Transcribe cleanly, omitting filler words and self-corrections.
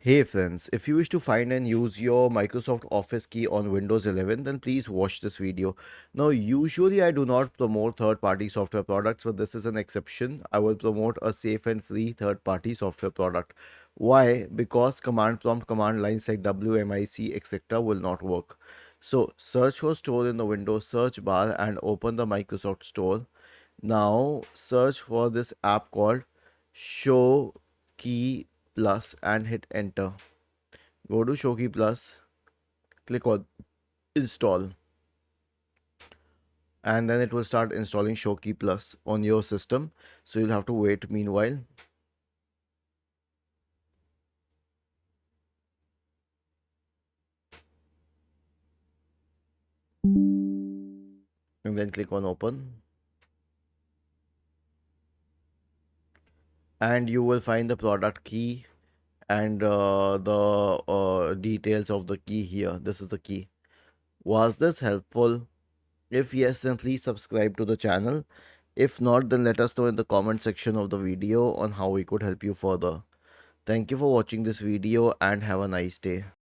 Hey friends, if you wish to find and use your Microsoft Office key on Windows 11, then please watch this video. Now, usually I do not promote third-party software products, but this is an exception. I will promote a safe and free third-party software product. Why? Because command prompt command lines like WMIC, etc. will not work. So, search for store in the Windows search bar and open the Microsoft Store. Now, search for this app called Show Key Plus and hit enter. Go to Shoki Plus, click on install, and then it will start installing Shoki Plus on your system. So you'll have to wait meanwhile, and then click on open, and you will find the product key and the details of the key here. This is the key. Was this helpful? If yes, then please subscribe to the channel. If not, then let us know in the comment section of the video on how we could help you further. Thank you for watching this video and have a nice day.